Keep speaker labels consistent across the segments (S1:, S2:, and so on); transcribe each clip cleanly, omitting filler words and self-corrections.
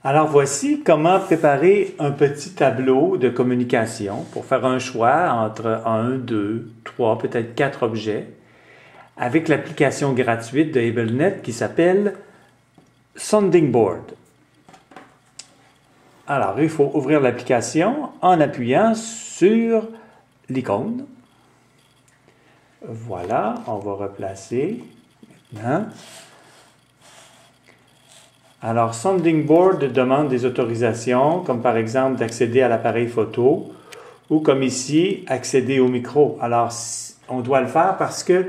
S1: Alors voici comment préparer un petit tableau de communication pour faire un choix entre 1, 2, 3, peut-être 4 objets avec l'application gratuite de AbleNet qui s'appelle Sounding Board. Alors, il faut ouvrir l'application en appuyant sur l'icône. Voilà, on va replacer maintenant. Alors, Sounding Board demande des autorisations, comme par exemple d'accéder à l'appareil photo, ou comme ici, accéder au micro. Alors, on doit le faire parce que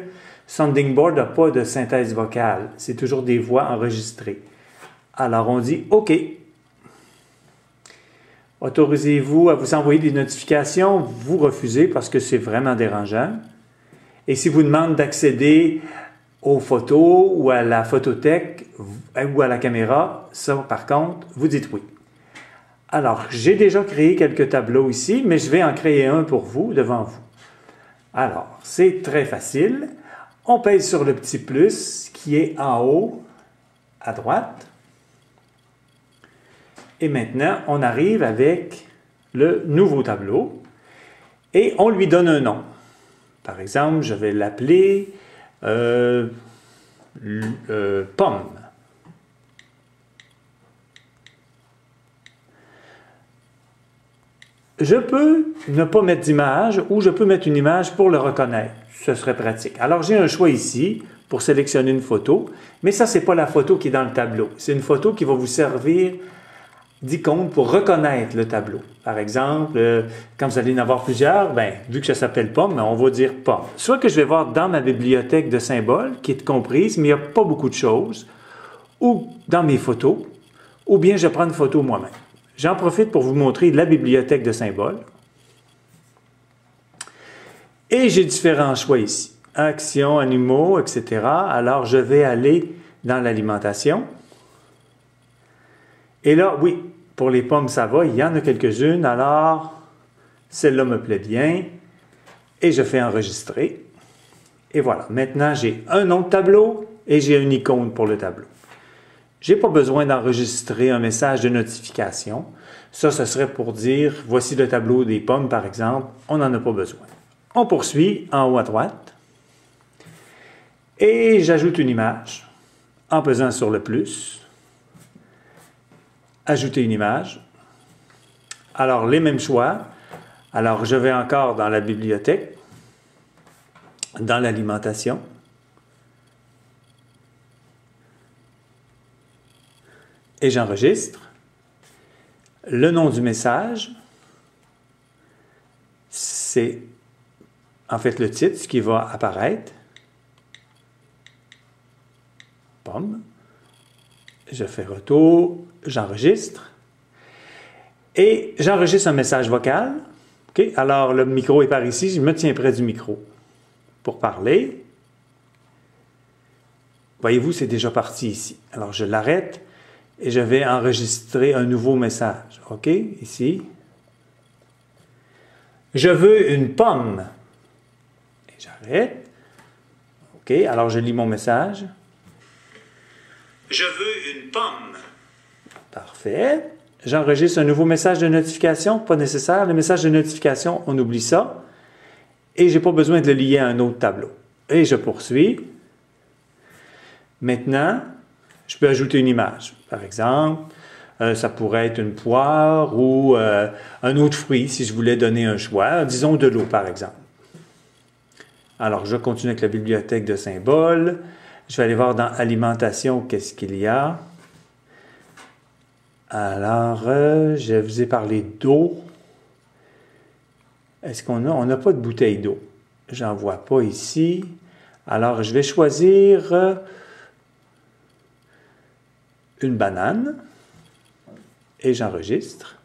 S1: Sounding Board n'a pas de synthèse vocale. C'est toujours des voix enregistrées. Alors, on dit OK. Autorisez-vous à vous envoyer des notifications? Vous refusez parce que c'est vraiment dérangeant. Et si vous demande d'accéder aux photos ou à la photothèque ou à la caméra, ça par contre, vous dites oui. Alors, j'ai déjà créé quelques tableaux ici, mais je vais en créer un pour vous, devant vous. Alors, c'est très facile. On pèse sur le petit plus qui est en haut, à droite. Et maintenant, on arrive avec le nouveau tableau et on lui donne un nom. Par exemple, je vais l'appeler pomme. Je peux ne pas mettre d'image ou je peux mettre une image pour le reconnaître. Ce serait pratique. Alors, j'ai un choix ici pour sélectionner une photo, mais ça, ce n'est pas la photo qui est dans le tableau. C'est une photo qui va vous servir d'icône pour reconnaître le tableau. Par exemple, quand vous allez en avoir plusieurs, vu que ça s'appelle pomme, on va dire pomme. Soit que je vais voir dans ma bibliothèque de symboles, qui est comprise, mais il n'y a pas beaucoup de choses, ou dans mes photos, ou bien je prends une photo moi-même. J'en profite pour vous montrer la bibliothèque de symboles. Et j'ai différents choix ici. Actions, animaux, etc. Alors, je vais aller dans l'alimentation. Et là, oui, pour les pommes, ça va. Il y en a quelques-unes. Alors, celle-là me plaît bien. Et je fais enregistrer. Et voilà. Maintenant, j'ai un nom de tableau et j'ai une icône pour le tableau. Je n'ai pas besoin d'enregistrer un message de notification. Ça, ce serait pour dire, voici le tableau des pommes, par exemple. On n'en a pas besoin. On poursuit en haut à droite. Et j'ajoute une image en pesant sur le plus. Ajouter une image. Alors, les mêmes choix. Alors, je vais encore dans la bibliothèque, dans l'alimentation. Et j'enregistre. Le nom du message, c'est en fait le titre, ce qui va apparaître. Pomme. Je fais retour, j'enregistre. Et j'enregistre un message vocal. Okay? Alors, le micro est par ici, je me tiens près du micro pour parler. Voyez-vous, c'est déjà parti ici. Alors, je l'arrête. Et je vais enregistrer un nouveau message. OK? Ici. Je veux une pomme. Et j'arrête. OK? Alors, je lis mon message. Je veux une pomme. Parfait. J'enregistre un nouveau message de notification. Pas nécessaire. Le message de notification, on oublie ça. Et je n'ai pas besoin de le lier à un autre tableau. Et je poursuis. Maintenant, je peux ajouter une image. Par exemple, ça pourrait être une poire ou un autre fruit si je voulais donner un choix. Disons de l'eau, par exemple. Alors, je continue avec la bibliothèque de symboles. Je vais aller voir dans alimentation qu'est-ce qu'il y a. Alors, je vous ai parlé d'eau. Est-ce qu'on a? On n'a pas de bouteille d'eau. J'en vois pas ici. Alors, je vais choisir une banane et j'enregistre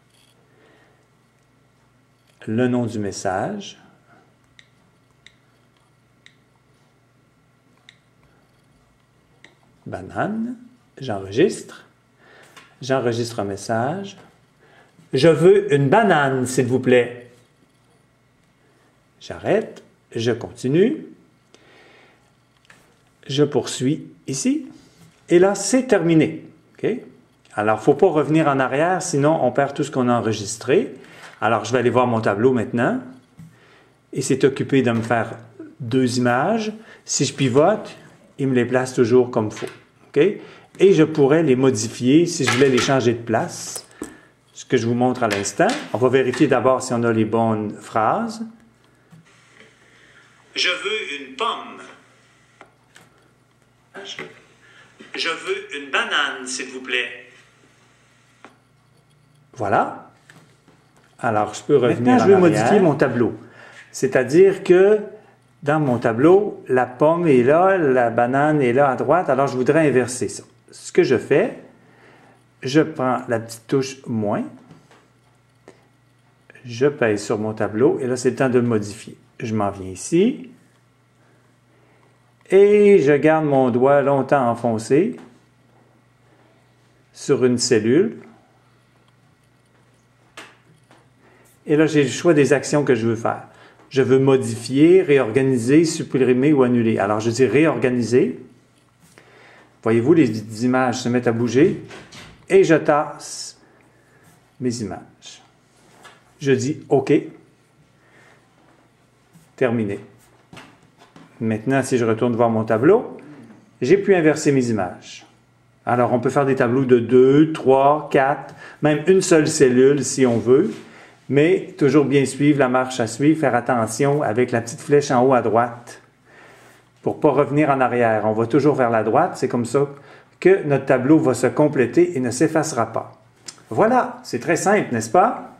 S1: le nom du message. Banane, j'enregistre. J'enregistre un message. Je veux une banane, s'il vous plaît. J'arrête, je continue. Je poursuis ici. Et là, c'est terminé. Okay? Alors, il ne faut pas revenir en arrière, sinon on perd tout ce qu'on a enregistré. Alors, je vais aller voir mon tableau maintenant. Et c'est occupé de me faire 2 images. Si je pivote, il me les place toujours comme il faut. Okay? Et je pourrais les modifier si je voulais les changer de place. Ce que je vous montre à l'instant. On va vérifier d'abord si on a les bonnes phrases. Je veux une pomme. Je veux une banane, s'il vous plaît. Voilà. Alors, je peux revenir maintenant, je vais modifier mon tableau. C'est-à-dire que dans mon tableau, la pomme est là, la banane est là à droite. Alors, je voudrais inverser ça. Ce que je fais, je prends la petite touche « moins ». Je pèse sur mon tableau et là, c'est le temps de le modifier. Je m'en viens ici et je garde mon doigt longtemps enfoncé sur une cellule. Et là, j'ai le choix des actions que je veux faire. Je veux modifier, réorganiser, supprimer ou annuler. Alors, je dis réorganiser. Voyez-vous, les images se mettent à bouger et je tasse mes images. Je dis OK. Terminé. Maintenant, si je retourne voir mon tableau, j'ai pu inverser mes images. Alors, on peut faire des tableaux de 2, 3, 4, même une seule cellule si on veut, mais toujours bien suivre la marche à suivre, faire attention avec la petite flèche en haut à droite pour ne pas revenir en arrière. On va toujours vers la droite, c'est comme ça que notre tableau va se compléter et ne s'effacera pas. Voilà, c'est très simple, n'est-ce pas?